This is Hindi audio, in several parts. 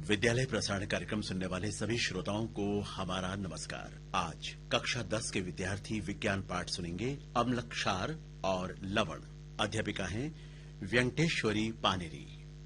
विद्यालय प्रसारण कार्यक्रम सुनने वाले सभी श्रोताओं को हमारा नमस्कार। आज कक्षा 10 के विद्यार्थी विज्ञान पाठ सुनेंगे अम्ल, क्षार और लवण। अध्यापिका हैं व्यंकटेश्वरी पानेरी।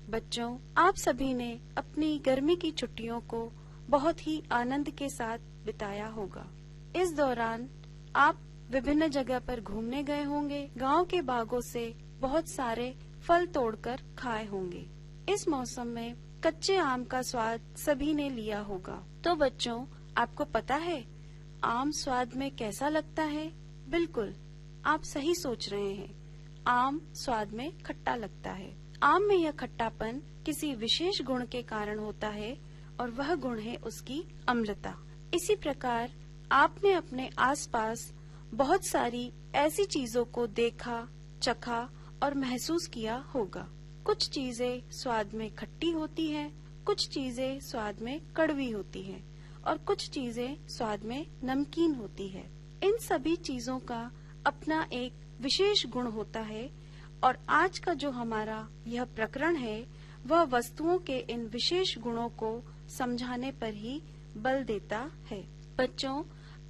बच्चों, आप सभी ने अपनी गर्मी की छुट्टियों को बहुत ही आनंद के साथ बिताया होगा। इस दौरान आप विभिन्न जगह पर घूमने गए होंगे। गांव के बागों से बहुत सारे फल तोड़कर खाए होंगे। इस मौसम में कच्चे आम का स्वाद सभी ने लिया होगा। तो बच्चों, आपको पता है आम स्वाद में कैसा लगता है? बिल्कुल, आप सही सोच रहे हैं। आम स्वाद में खट्टा लगता है। आम में यह खट्टापन किसी विशेष गुण के कारण होता है और वह गुण है उसकी अम्लता। इसी प्रकार आपने अपने आसपास बहुत सारी ऐसी चीजों को देखा, चखा और महसूस किया होगा। कुछ चीजें स्वाद में खट्टी होती हैं, कुछ चीजें स्वाद में कड़वी होती हैं और कुछ चीजें स्वाद में नमकीन होती है। इन सभी चीजों का अपना एक विशेष गुण होता है और आज का जो हमारा यह प्रकरण है वह वस्तुओं के इन विशेष गुणों को समझाने पर ही बल देता है। बच्चों,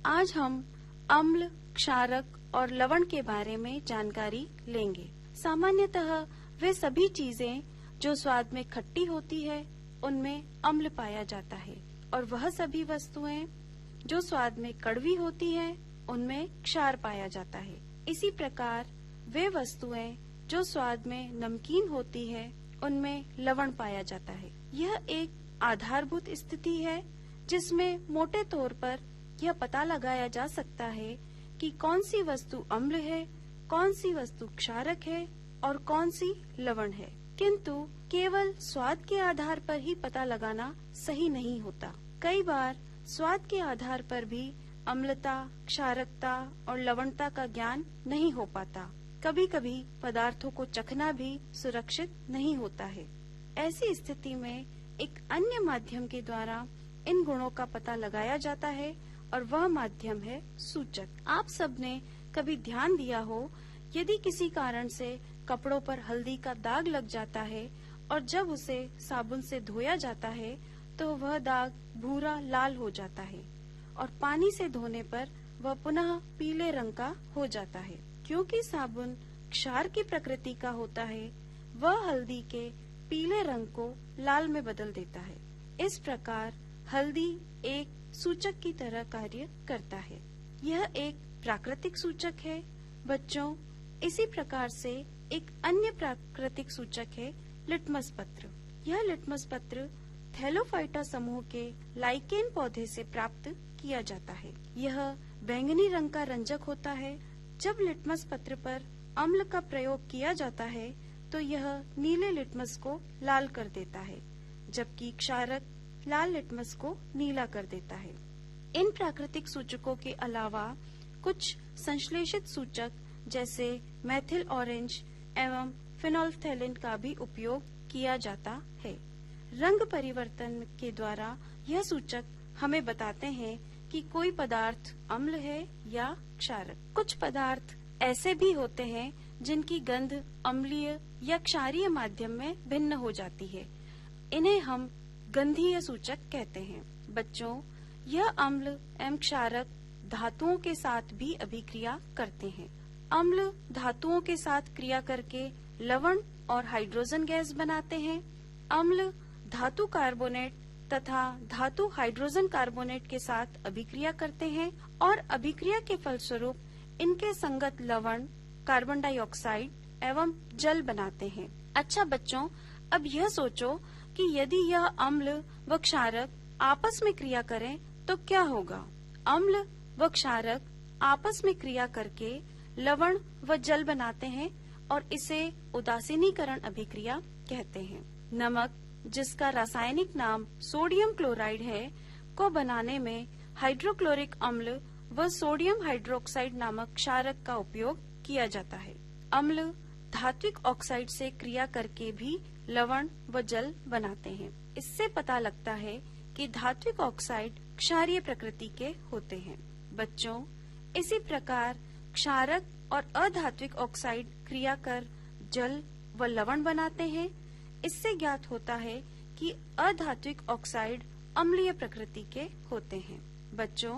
आज हम अम्ल, क्षारक और लवण के बारे में जानकारी लेंगे। सामान्यतः वे सभी चीजें जो स्वाद में खट्टी होती है उनमें अम्ल पाया जाता है और वह सभी वस्तुएं जो स्वाद में कड़वी होती हैं उनमें क्षार पाया जाता है। इसी प्रकार वे वस्तुएं जो स्वाद में नमकीन होती है उनमें लवण पाया जाता है। यह एक आधारभूत स्थिति है जिसमें मोटे तौर पर यह पता लगाया जा सकता है कि कौन सी वस्तु अम्ल है, कौन सी वस्तु क्षारक है और कौन सी लवण है। किंतु केवल स्वाद के आधार पर ही पता लगाना सही नहीं होता। कई बार स्वाद के आधार पर भी अम्लता, क्षारकता और लवणता का ज्ञान नहीं हो पाता। कभी कभी पदार्थों को चखना भी सुरक्षित नहीं होता है। ऐसी स्थिति में एक अन्य माध्यम के द्वारा इन गुणों का पता लगाया जाता है और वह माध्यम है सूचक। आप सबने कभी ध्यान दिया हो, यदि किसी कारण से कपड़ों पर हल्दी का दाग लग जाता है और जब उसे साबुन से धोया जाता है तो वह दाग भूरा लाल हो जाता है और पानी से धोने पर वह पुनः पीले रंग का हो जाता है। क्योंकि साबुन क्षार की प्रकृति का होता है, वह हल्दी के पीले रंग को लाल में बदल देता है। इस प्रकार हल्दी एक सूचक की तरह कार्य करता है। यह एक प्राकृतिक सूचक है। बच्चों, इसी प्रकार से एक अन्य प्राकृतिक सूचक है लिटमस पत्र। यह लिटमस पत्र थैलोफाइटा समूह के लाइकेन पौधे से प्राप्त किया जाता है। यह बैंगनी रंग का रंजक होता है। जब लिटमस पत्र पर अम्ल का प्रयोग किया जाता है तो यह नीले लिटमस को लाल कर देता है, जबकि क्षारक लाल लिटमस को नीला कर देता है। इन प्राकृतिक सूचकों के अलावा कुछ संश्लेषित सूचक जैसे मेथिल ऑरेंज एवं फिनोल्फ्थैलिन का भी उपयोग किया जाता है। रंग परिवर्तन के द्वारा यह सूचक हमें बताते हैं कि कोई पदार्थ अम्ल है या क्षारक। कुछ पदार्थ ऐसे भी होते हैं जिनकी गंध अम्लीय या क्षारीय माध्यम में भिन्न हो जाती है। इन्हें हम गंधीय सूचक कहते हैं। बच्चों, यह अम्ल एवं क्षारक धातुओं के साथ भी अभिक्रिया करते हैं। अम्ल धातुओं के साथ क्रिया करके लवण और हाइड्रोजन गैस बनाते हैं। अम्ल धातु कार्बोनेट तथा धातु हाइड्रोजन कार्बोनेट के साथ अभिक्रिया करते हैं और अभिक्रिया के फलस्वरूप इनके संगत लवण, कार्बन डाइऑक्साइड एवं जल बनाते हैं। अच्छा बच्चों, अब यह सोचो कि यदि यह अम्ल व क्षारक आपस में क्रिया करें तो क्या होगा? अम्ल व क्षारक आपस में क्रिया करके लवण व जल बनाते हैं और इसे उदासीनीकरण अभिक्रिया कहते हैं। नमक, जिसका रासायनिक नाम सोडियम क्लोराइड है, को बनाने में हाइड्रोक्लोरिक अम्ल व सोडियम हाइड्रोक्साइड नामक क्षारक का उपयोग किया जाता है। अम्ल धात्विक ऑक्साइड से क्रिया करके भी लवण व जल बनाते हैं। इससे पता लगता है कि धात्विक ऑक्साइड क्षारीय प्रकृति के होते हैं। बच्चों, इसी प्रकार क्षारक और अधात्विक ऑक्साइड क्रिया कर जल व लवण बनाते हैं। इससे ज्ञात होता है कि कि अधात्विक ऑक्साइड अम्लीय प्रकृति के होते हैं। बच्चों,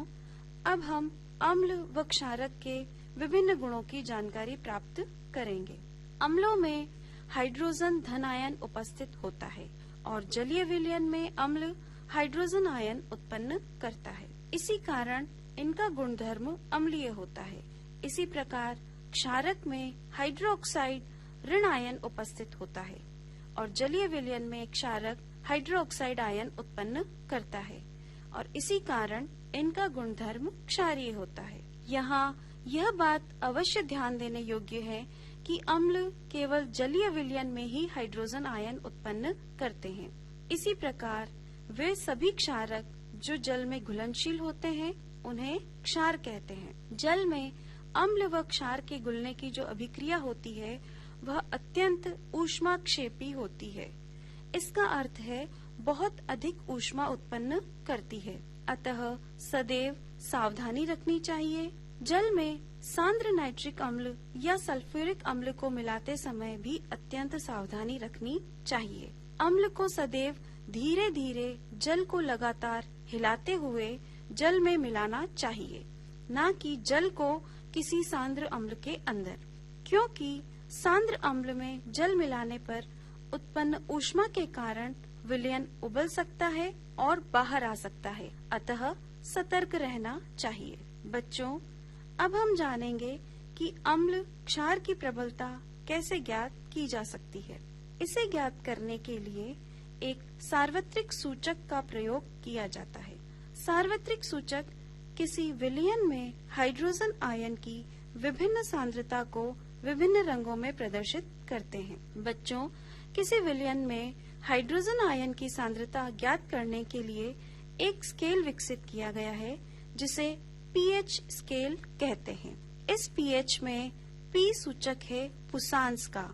अब हम अम्ल व क्षारक के विभिन्न गुणों की जानकारी प्राप्त करेंगे। अम्लों में हाइड्रोजन धन आयन उपस्थित होता है और जलीय विलयन में अम्ल हाइड्रोजन आयन उत्पन्न करता है। इसी कारण इनका गुणधर्म अम्लीय होता है। इसी प्रकार क्षारक में हाइड्रोक्साइड ऋण आयन उपस्थित होता है और जलीय विलयन में क्षारक हाइड्रोक्साइड आयन उत्पन्न करता है और इसी कारण इनका गुणधर्म क्षारीय होता है। यहाँ यह बात अवश्य ध्यान देने योग्य है कि अम्ल केवल जलीय विलयन में ही हाइड्रोजन आयन उत्पन्न करते हैं। इसी प्रकार वे सभी क्षारक जो जल में घुलनशील होते हैं उन्हें क्षार कहते हैं। जल में अम्ल व क्षार के घुलने की जो अभिक्रिया होती है वह अत्यंत ऊष्माक्षेपी होती है। इसका अर्थ है बहुत अधिक ऊष्मा उत्पन्न करती है। अतः सदैव सावधानी रखनी चाहिए। जल में सांद्र नाइट्रिक अम्ल या सल्फ्यूरिक अम्ल को मिलाते समय भी अत्यंत सावधानी रखनी चाहिए। अम्ल को सदैव धीरे धीरे जल को लगातार हिलाते हुए जल में मिलाना चाहिए, न कि जल को किसी सांद्र अम्ल के अंदर, क्योंकि सांद्र अम्ल में जल मिलाने पर उत्पन्न ऊष्मा के कारण विलयन उबल सकता है और बाहर आ सकता है। अतः सतर्क रहना चाहिए। बच्चों, अब हम जानेंगे कि अम्ल क्षार की प्रबलता कैसे ज्ञात की जा सकती है। इसे ज्ञात करने के लिए एक सार्वत्रिक सूचक का प्रयोग किया जाता है। सार्वत्रिक सूचक किसी विलयन में हाइड्रोजन आयन की विभिन्न सांद्रता को विभिन्न रंगों में प्रदर्शित करते हैं। बच्चों, किसी विलयन में हाइड्रोजन आयन की सांद्रता ज्ञात करने के लिए एक स्केल विकसित किया गया है जिसे पीएच स्केल कहते हैं। इस पीएच में पी सूचक है पुसांस का,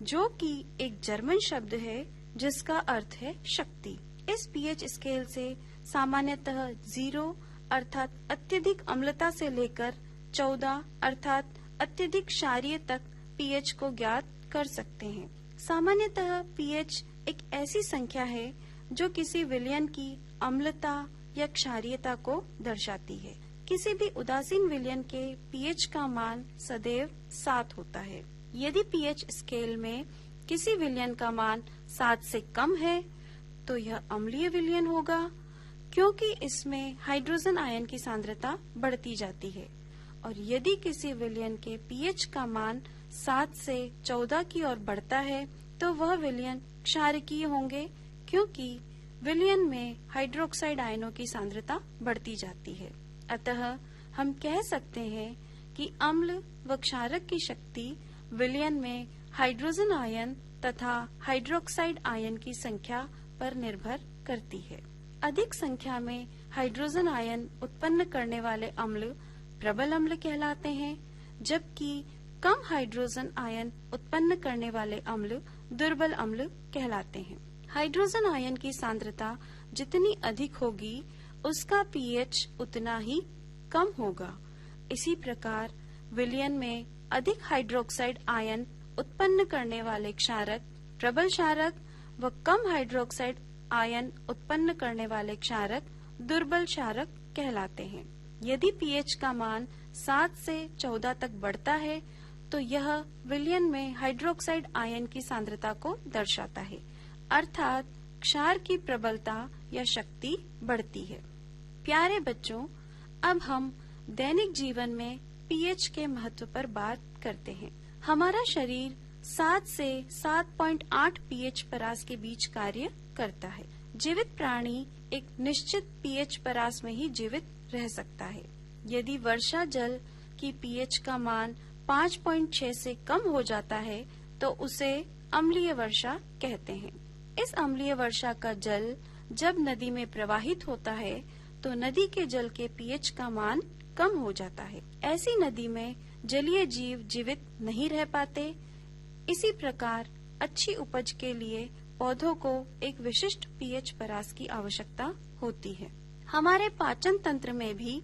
जो कि एक जर्मन शब्द है जिसका अर्थ है शक्ति। इस पीएच स्केल से सामान्यतः 0 अर्थात अत्यधिक अम्लता से लेकर 14 अर्थात अत्यधिक क्षारीय तक पीएच को ज्ञात कर सकते हैं। सामान्यतः पीएच एक ऐसी संख्या है जो किसी विलयन की अम्लता या क्षारीयता को दर्शाती है। किसी भी उदासीन विलयन के पीएच का मान सदैव 7 होता है। यदि पीएच स्केल में किसी विलयन का मान 7 से कम है तो यह अम्लीय विलयन होगा, क्योंकि इसमें हाइड्रोजन आयन की सांद्रता बढ़ती जाती है। और यदि किसी विलयन के पीएच का मान 7 से 14 की ओर बढ़ता है तो वह विलयन क्षारकीय होंगे, क्योंकि विलयन में हाइड्रोक्साइड आयनों की सांद्रता बढ़ती जाती है। अतः हम कह सकते हैं कि अम्ल व क्षारक की शक्ति विलयन में हाइड्रोजन आयन तथा हाइड्रोक्साइड आयन की संख्या पर निर्भर करती है। अधिक संख्या में हाइड्रोजन आयन उत्पन्न करने वाले अम्ल प्रबल अम्ल कहलाते हैं, जबकि कम हाइड्रोजन आयन उत्पन्न करने वाले अम्ल दुर्बल अम्ल कहलाते हैं। हाइड्रोजन आयन की सांद्रता जितनी अधिक होगी उसका पीएच उतना ही कम होगा। इसी प्रकार विलयन में अधिक हाइड्रोक्साइड आयन उत्पन्न करने वाले क्षारक प्रबल क्षारक व कम हाइड्रोक्साइड आयन उत्पन्न करने वाले क्षारक दुर्बल क्षारक कहलाते हैं। यदि पीएच का मान 7 से 14 तक बढ़ता है तो यह विलयन में हाइड्रोक्साइड आयन की सांद्रता को दर्शाता है, अर्थात क्षार की प्रबलता या शक्ति बढ़ती है। प्यारे बच्चों, अब हम दैनिक जीवन में पीएच के महत्व पर बात करते हैं। हमारा शरीर 7 से 7.8 पीएच परास के बीच कार्य करता है। जीवित प्राणी एक निश्चित पीएच परास में ही जीवित रह सकता है। यदि वर्षा जल की पीएच का मान 5.6 से कम हो जाता है तो उसे अम्लीय वर्षा कहते हैं। इस अम्लीय वर्षा का जल जब नदी में प्रवाहित होता है तो नदी के जल के पीएच का मान कम हो जाता है। ऐसी नदी में जलीय जीव जीवित नहीं रह पाते। इसी प्रकार अच्छी उपज के लिए पौधों को एक विशिष्ट पीएच परास की आवश्यकता होती है। हमारे पाचन तंत्र में भी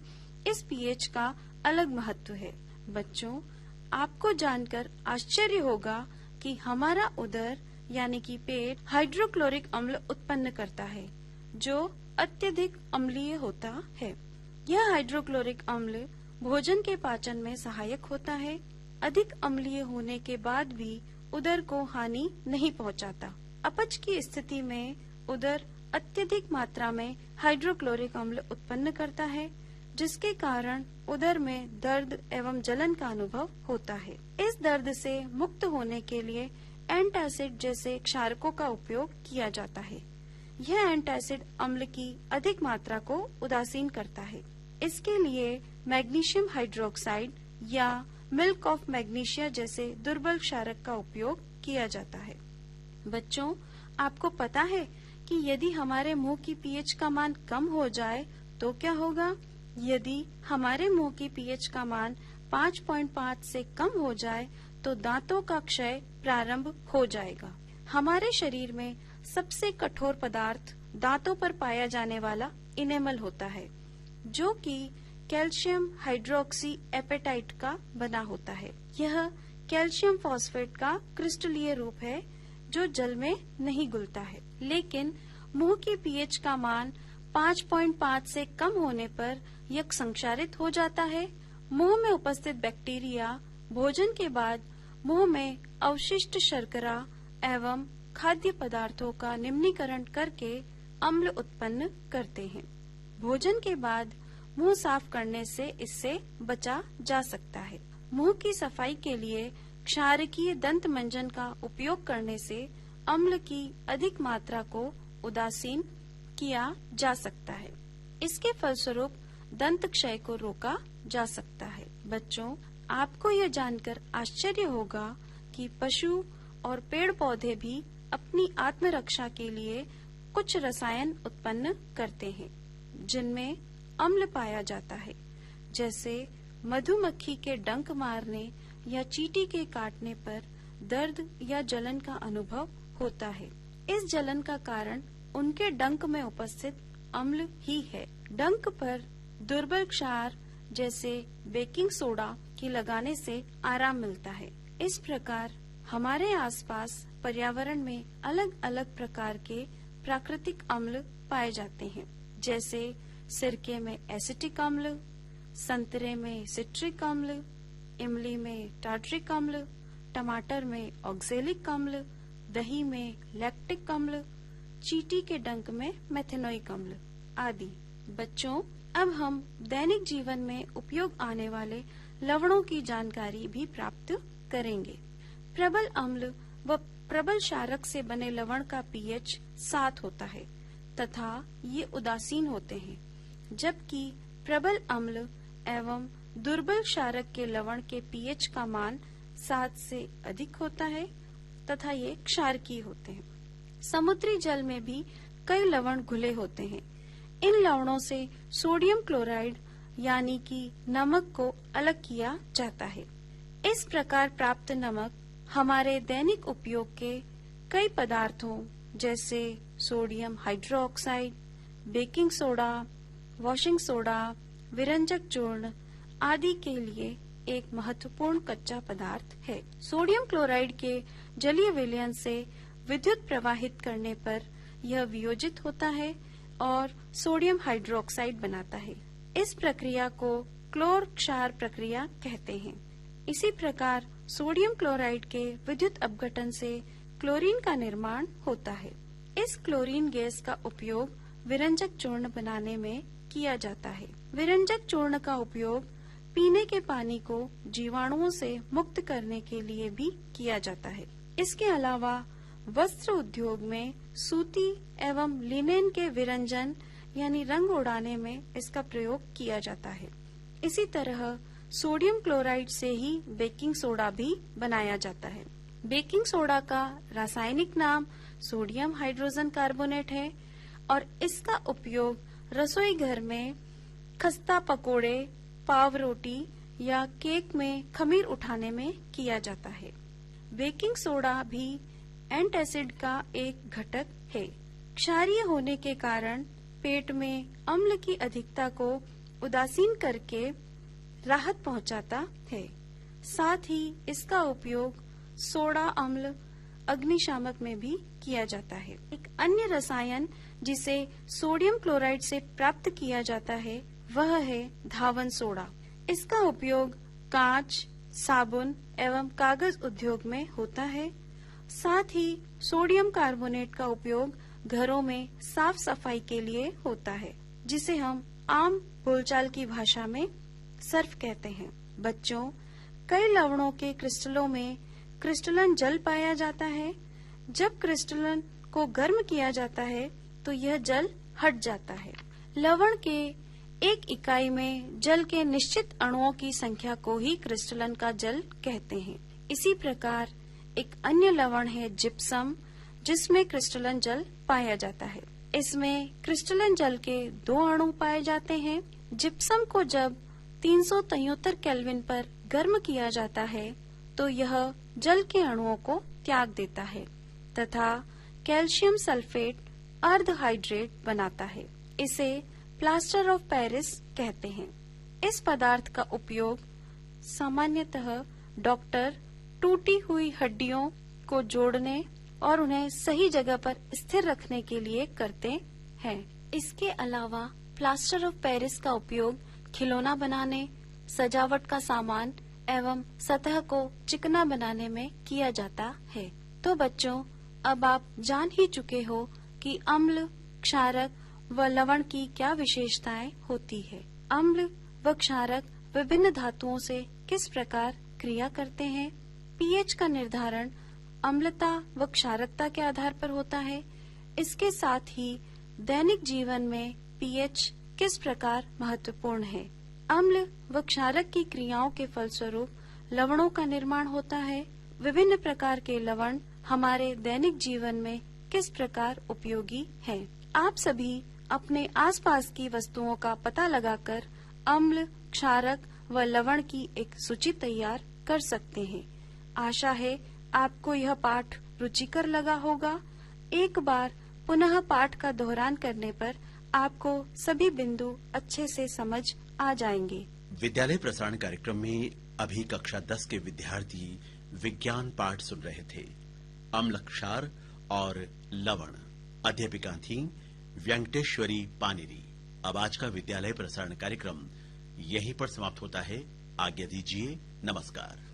इस पीएच का अलग महत्व है। बच्चों, आपको जानकर आश्चर्य होगा कि हमारा उदर यानी कि पेट हाइड्रोक्लोरिक अम्ल उत्पन्न करता है जो अत्यधिक अम्लीय होता है। यह हाइड्रोक्लोरिक अम्ल भोजन के पाचन में सहायक होता है। अधिक अम्लीय होने के बाद भी उदर को हानि नहीं पहुंचाता। अपच की स्थिति में उदर अत्यधिक मात्रा में हाइड्रोक्लोरिक अम्ल उत्पन्न करता है, जिसके कारण उदर में दर्द एवं जलन का अनुभव होता है। इस दर्द से मुक्त होने के लिए एंटासिड जैसे क्षारकों का उपयोग किया जाता है। यह एंटासिड अम्ल की अधिक मात्रा को उदासीन करता है। इसके लिए मैग्नीशियम हाइड्रोक्साइड या मिल्क ऑफ मैग्नीशिया जैसे दुर्बल क्षारक का उपयोग किया जाता है। बच्चों, आपको पता है कि यदि हमारे मुंह की पीएच का मान कम हो जाए तो क्या होगा? यदि हमारे मुंह की पीएच का मान 5.5 से कम हो जाए तो दांतों का क्षय प्रारंभ हो जाएगा। हमारे शरीर में सबसे कठोर पदार्थ दांतों पर पाया जाने वाला इनेमल होता है, जो कि कैल्शियम हाइड्रोक्सी एपेटाइट का बना होता है। यह कैल्शियम फॉस्फेट का क्रिस्टलीय रूप है जो जल में नहीं घुलता है। लेकिन मुंह की पीएच का मान 5.5 से कम होने पर यह संक्षारित हो जाता है। मुंह में उपस्थित बैक्टीरिया भोजन के बाद मुंह में अवशिष्ट शर्करा एवं खाद्य पदार्थों का निम्नीकरण करके अम्ल उत्पन्न करते हैं। भोजन के बाद मुंह साफ करने से इससे बचा जा सकता है। मुंह की सफाई के लिए क्षारकीय दंत मंजन का उपयोग करने से अम्ल की अधिक मात्रा को उदासीन किया जा सकता है। इसके फलस्वरूप दंत क्षय को रोका जा सकता है। बच्चों, आपको यह जानकर आश्चर्य होगा कि पशु और पेड़ पौधे भी अपनी आत्मरक्षा के लिए कुछ रसायन उत्पन्न करते हैं जिनमें अम्ल पाया जाता है, जैसे मधुमक्खी के डंक मारने या चींटी के काटने पर दर्द या जलन का अनुभव होता है। इस जलन का कारण उनके डंक में उपस्थित अम्ल ही है। डंक पर दुर्बल क्षार जैसे बेकिंग सोडा की लगाने से आराम मिलता है। इस प्रकार हमारे आसपास पर्यावरण में अलग अलग प्रकार के प्राकृतिक अम्ल पाए जाते हैं, जैसे सिरके में एसिटिक अम्ल, संतरे में सिट्रिक अम्ल, इमली में टार्ट्रिक अम्ल, टमाटर में ऑक्जेलिक अम्ल, दही में लैक्टिक अम्ल, चींटी के डंक में मेथेनोइक अम्ल आदि। बच्चों, अब हम दैनिक जीवन में उपयोग आने वाले लवणों की जानकारी भी प्राप्त करेंगे। प्रबल अम्ल व प्रबल क्षारक से बने लवण का पीएच 7 होता है तथा ये उदासीन होते हैं, जबकि प्रबल अम्ल एवं दुर्बल क्षारक के लवण के पीएच का मान 7 से अधिक होता है तथा ये क्षारकीय होते हैं। समुद्री जल में भी कई लवण घुले होते हैं। इन लवणों से सोडियम क्लोराइड यानी कि नमक को अलग किया जाता है। इस प्रकार प्राप्त नमक हमारे दैनिक उपयोग के कई पदार्थों जैसे sodium hydroxide, baking soda, washing soda, विरंजक चूर्ण आदि के लिए एक महत्वपूर्ण कच्चा पदार्थ है। सोडियम क्लोराइड के जलीय विलयन से विद्युत प्रवाहित करने पर यह वियोजित होता है और सोडियम हाइड्रोक्साइड बनाता है। इस प्रक्रिया को क्लोर क्षार प्रक्रिया कहते हैं। इसी प्रकार सोडियम क्लोराइड के विद्युत अपघटन से क्लोरीन का निर्माण होता है। इस क्लोरीन गैस का उपयोग विरंजक चूर्ण बनाने में किया जाता है। विरंजक चूर्ण का उपयोग पीने के पानी को जीवाणुओं से मुक्त करने के लिए भी किया जाता है। इसके अलावा वस्त्र उद्योग में सूती एवं लिनेन के विरंजन यानी रंग उड़ाने में इसका प्रयोग किया जाता है। इसी तरह सोडियम क्लोराइड से ही बेकिंग सोडा भी बनाया जाता है। बेकिंग सोडा का रासायनिक नाम सोडियम हाइड्रोजन कार्बोनेट है और इसका उपयोग रसोई घर में खस्ता पकोड़े, पाव रोटी या केक में खमीर उठाने में किया जाता है। बेकिंग सोडा भी एंटासिड का एक घटक है। क्षारीय होने के कारण पेट में अम्ल की अधिकता को उदासीन करके राहत पहुंचाता है। साथ ही इसका उपयोग सोडा अम्ल अग्निशामक में भी किया जाता है। एक अन्य रसायन जिसे सोडियम क्लोराइड से प्राप्त किया जाता है वह है धावन सोडा। इसका उपयोग कांच, साबुन एवं कागज उद्योग में होता है। साथ ही सोडियम कार्बोनेट का उपयोग घरों में साफ सफाई के लिए होता है, जिसे हम आम बोलचाल की भाषा में सर्फ कहते हैं। बच्चों, कई लवणों के क्रिस्टलों में क्रिस्टलन जल पाया जाता है। जब क्रिस्टलन को गर्म किया जाता है तो यह जल हट जाता है। लवण के एक इकाई में जल के निश्चित अणुओं की संख्या को ही क्रिस्टलन का जल कहते हैं। इसी प्रकार एक अन्य लवण है जिप्सम, जिसमें क्रिस्टलन जल पाया जाता है। इसमें क्रिस्टलन जल के 2 अणु पाए जाते हैं। जिप्सम को जब 373 केल्विन पर गर्म किया जाता है तो यह जल के अणुओं को त्याग देता है तथा कैल्शियम सल्फेट अर्धहाइड्रेट बनाता है। इसे प्लास्टर ऑफ पेरिस कहते हैं। इस पदार्थ का उपयोग सामान्यतः डॉक्टर टूटी हुई हड्डियों को जोड़ने और उन्हें सही जगह पर स्थिर रखने के लिए करते हैं। इसके अलावा प्लास्टर ऑफ पेरिस का उपयोग खिलौना बनाने, सजावट का सामान एवं सतह को चिकना बनाने में किया जाता है। तो बच्चों, अब आप जान ही चुके हो कि अम्ल, क्षारक व लवण की क्या विशेषताएं होती है। अम्ल व क्षारक विभिन्न धातुओं से किस प्रकार क्रिया करते हैं। पीएच का निर्धारण अम्लता व क्षारकता के आधार पर होता है। इसके साथ ही दैनिक जीवन में पीएच किस प्रकार महत्वपूर्ण है। अम्ल व क्षारक की क्रियाओं के फलस्वरूप लवणों का निर्माण होता है। विभिन्न प्रकार के लवण हमारे दैनिक जीवन में किस प्रकार उपयोगी हैं। आप सभी अपने आसपास की वस्तुओं का पता लगाकर अम्ल, क्षारक व लवण की एक सूची तैयार कर सकते हैं। आशा है आपको यह पाठ रुचिकर लगा होगा। एक बार पुनः पाठ का दोहरान करने पर आपको सभी बिंदु अच्छे से समझ आ जाएंगे। विद्यालय प्रसारण कार्यक्रम में अभी कक्षा 10 के विद्यार्थी विज्ञान पाठ सुन रहे थे। अम्ल, क्षार और लवण। अध्यापिका थी व्यंकटेश्वरी पानेरी। अब आज का विद्यालय प्रसारण कार्यक्रम यहीं पर समाप्त होता है। आज्ञा दीजिए। नमस्कार।